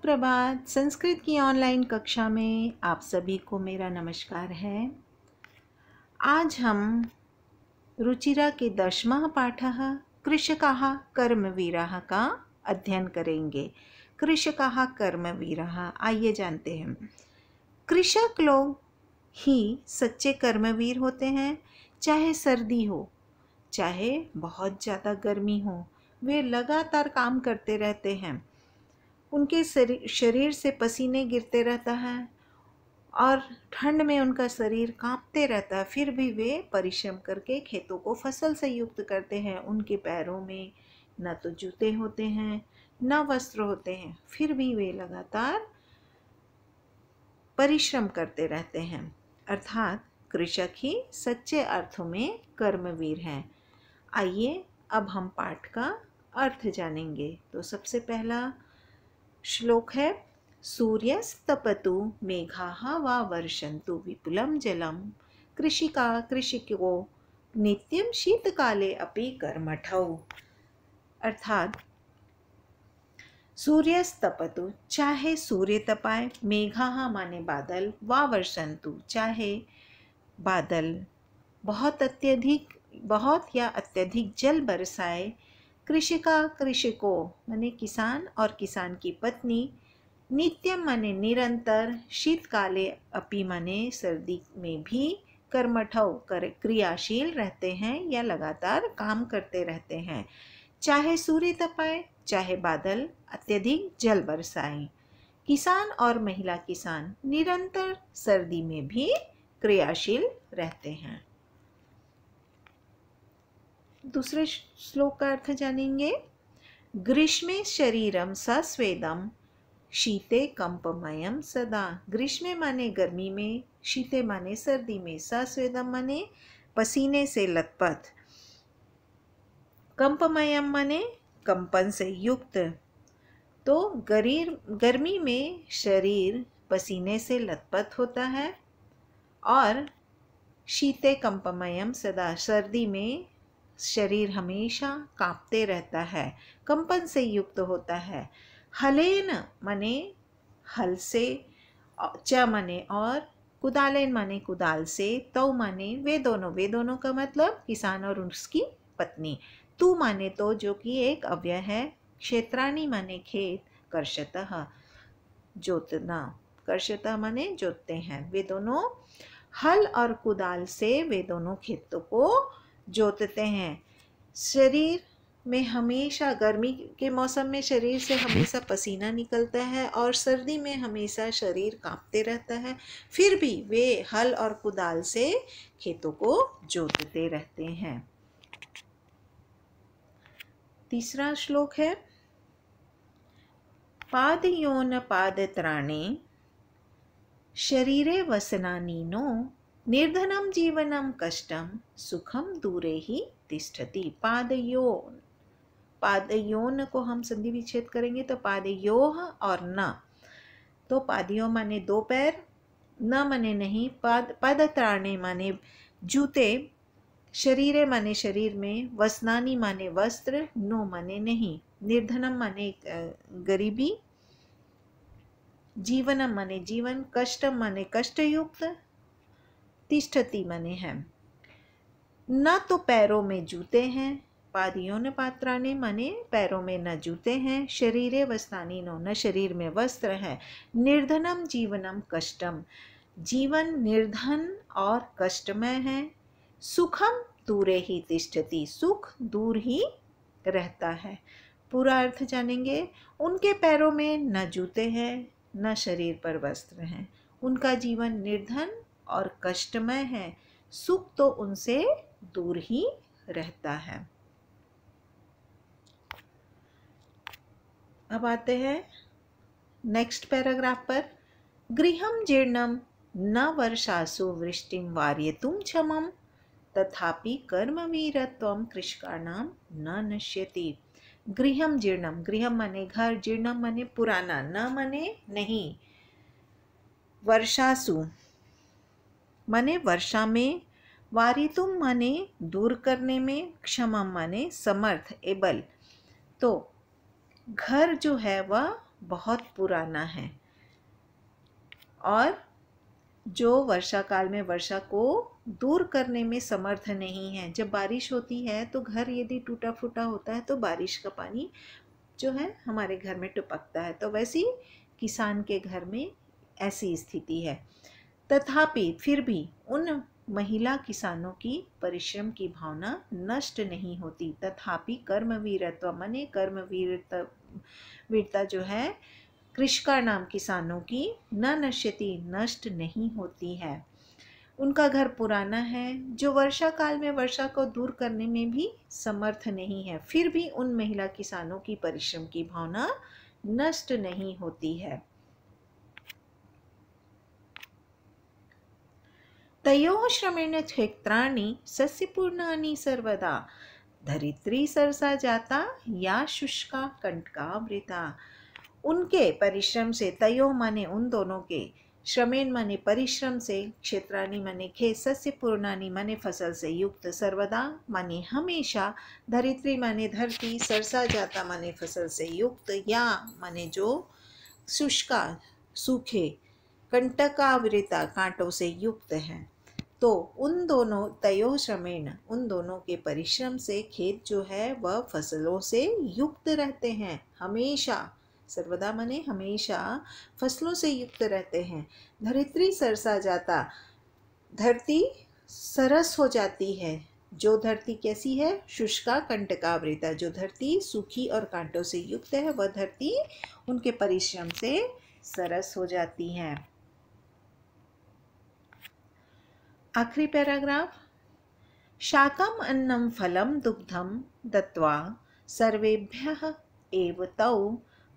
सुप्रभात। संस्कृत की ऑनलाइन कक्षा में आप सभी को मेरा नमस्कार है। आज हम रुचिरा के 10वां पाठः कृषकाः कर्मवीराः का अध्ययन करेंगे। कृषकाः कर्मवीराः, आइए जानते हैं। कृषक लोग ही सच्चे कर्मवीर होते हैं। चाहे सर्दी हो, चाहे बहुत ज़्यादा गर्मी हो, वे लगातार काम करते रहते हैं। उनके शरीर से पसीने गिरते रहता है और ठंड में उनका शरीर कांपते रहता है, फिर भी वे परिश्रम करके खेतों को फसल से युक्त करते हैं। उनके पैरों में न तो जूते होते हैं, न वस्त्र होते हैं, फिर भी वे लगातार परिश्रम करते रहते हैं। अर्थात कृषक ही सच्चे अर्थों में कर्मवीर हैं। आइए अब हम पाठ का अर्थ जानेंगे। तो सबसे पहला श्लोक है, सूर्यस्तपतु मेघाः वा वर्षन्तु विपुलं जलं कृषिका कृषिको नित्यं शीतकाले अपि कर्मठौ। अर्थात सूर्यस्तपतु, चाहे सूर्य तपाए, मेघाः माने बादल, वा वर्षन्तु चाहे बादल बहुत या अत्यधिक जल बरसाए, कृषिका कृषिको माने किसान और किसान की पत्नी, नित्यम माने निरंतर, शीतकाले अपि माने सर्दी में भी, कर्मठौ क्रियाशील रहते हैं या लगातार काम करते रहते हैं। चाहे सूर्य तपाए, चाहे बादल अत्यधिक जल बरसाएं, किसान और महिला किसान निरंतर सर्दी में भी क्रियाशील रहते हैं। दूसरे श्लोक का अर्थ जानेंगे। ग्रीष्मे शरीरम सस्वेदम शीते कंपमयम सदा। ग्रीष्मे माने गर्मी में, शीते माने सर्दी में, सस्वेदम माने पसीने से लथपथ, कंपमयम माने कंपन से युक्त। तो गर्मी में शरीर पसीने से लथपथ होता है और शीते कंपमयम सदा, सर्दी में शरीर हमेशा कांपते रहता है, कंपन से युक्त होता है। हलेन माने हल से, च माने और, कुदालेन माने कुदाल से, तौ माने वे दोनों का मतलब किसान और उसकी पत्नी, तू माने तो जो कि एक अव्यय है, क्षेत्राणि माने खेत, कर्षतः जोतना, कर्षतः माने जोतते हैं। वे दोनों हल और कुदाल से वे दोनों खेतों को जोतते हैं। शरीर में हमेशा, गर्मी के मौसम में शरीर से हमेशा पसीना निकलता है और सर्दी में हमेशा शरीर कांपते रहता है, फिर भी वे हल और कुदाल से खेतों को जोतते रहते हैं। तीसरा श्लोक है, पादयोन पादत्राणे शरीरे वसनानीनो निर्धनम जीवनम कष्टम सुखम दूरे ही तिष्ठति। पादयोन, पादयोन को हम संधि विच्छेद करेंगे तो पादयोः और न, तो पादयो माने दो पैर, न माने नहीं, पादत्राणे माने जूते, शरीरे माने शरीर में, वसनानी माने वस्त्र, नो माने नहीं, निर्धनम माने गरीबी, जीवनम माने जीवन, कष्टम माने कष्टयुक्त, तिष्ठति माने है। न तो पैरों में जूते हैं, पादियों पात्राणे माने पैरों में न जूते हैं, शरीरे वस्त्राणि नो, न शरीर में वस्त्र है, निर्धनम जीवनम कष्टम, जीवन निर्धन और कष्टमय है, सुखम दूरे ही तिष्ठति, सुख दूर ही रहता है। पूरा अर्थ जानेंगे। उनके पैरों में न जूते हैं, न शरीर पर वस्त्र हैं, उनका जीवन निर्धन और कष्टमय है, सुख तो उनसे दूर ही रहता है। अब आते हैं नेक्स्ट पैराग्राफ पर। गृहं जीर्णं न वर्षासु वृष्टिं वारयितुं क्षमं तथापि कर्मवीरत्वं कृषकाणां न नश्यति। गृहं जीर्णम, गृहम माने घर, जीर्णम माने पुराना, न माने नहीं, वर्षासु माने वर्षा में, वारितुम माने दूर करने में, क्षमा माने समर्थ एबल। तो घर जो है वह बहुत पुराना है और जो वर्षा काल में वर्षा को दूर करने में समर्थ नहीं है। जब बारिश होती है तो घर यदि टूटा फूटा होता है तो बारिश का पानी जो है हमारे घर में टपकता है, तो वैसे ही किसान के घर में ऐसी स्थिति है। तथापि फिर भी उन महिला किसानों की परिश्रम की भावना नष्ट नहीं होती। तथापि कर्मवीरत्व माने वीरता जो है कृषका नाम किसानों की न नश्यति नष्ट नहीं होती है। उनका घर पुराना है जो वर्षा काल में वर्षा को दूर करने में भी समर्थ नहीं है, फिर भी उन महिला किसानों की परिश्रम की भावना नष्ट नहीं होती है। तयोः श्रमेण क्षेत्राणि सस्यपूर्णानि सर्वदा धरित्री सरसा जाता या शुष्का कंटकावृता। उनके परिश्रम से, तयो माने उन दोनों के, श्रमेण माने परिश्रम से, क्षेत्राणि माने खेत, सस्य पूर्णानि माने फसल से युक्त, सर्वदा माने हमेशा, धरित्री माने धरती, सरसा जाता माने फसल से युक्त, या माने जो शुष्का सूखे, कंटकावृता कांटों से युक्त है। तो उन दोनों तयो श्रमेण उन दोनों के परिश्रम से खेत जो है वह फसलों से युक्त रहते हैं, हमेशा, सर्वदा माने हमेशा फसलों से युक्त रहते हैं। धरित्री सरसा जाता, धरती सरस हो जाती है। जो धरती कैसी है? शुष्का कंटकावृता, जो धरती सूखी और कांटों से युक्त है वह धरती उनके परिश्रम से सरस हो जाती है। आखिरी पैराग्राफ। शाकम अन्नम फलम दुग्धम दत्वा सर्वेभ्यः एव तौ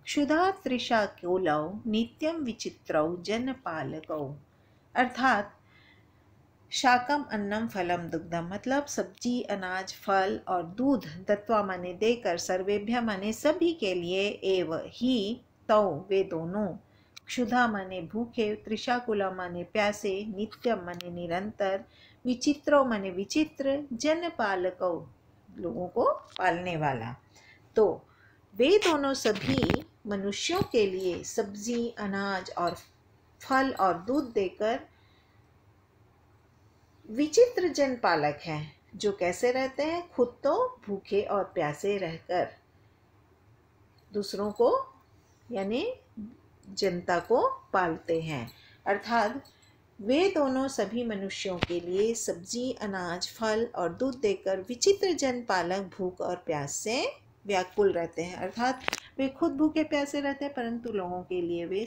क्षुधा तृषा कौलौ नित्यम विचित्रौ जनपालकौ। अर्थात शाकम अन्नम फलम दुग्धम मतलब सब्जी, अनाज, फल और दूध, दत्वा माने देकर, सर्वेभ्य माने सभी के लिए, एव ही, तौ वे दोनों, क्षुधा माने भूखे, तृषाकुला माने प्यासे, नित्यम माने निरंतर, विचित्रो माने विचित्र, जन पालको लोगों को पालने वाला। तो वे दोनों सभी मनुष्यों के लिए सब्जी, अनाज और फल और दूध देकर विचित्र जन पालक हैं, जो कैसे रहते हैं? खुद तो भूखे और प्यासे रहकर दूसरों को यानी जनता को पालते हैं। अर्थात वे दोनों सभी मनुष्यों के लिए सब्जी, अनाज, फल और दूध देकर विचित्र जन पालक भूख और प्यास से व्याकुल रहते हैं। अर्थात वे खुद भूखे प्यासे रहते हैं परंतु लोगों के लिए वे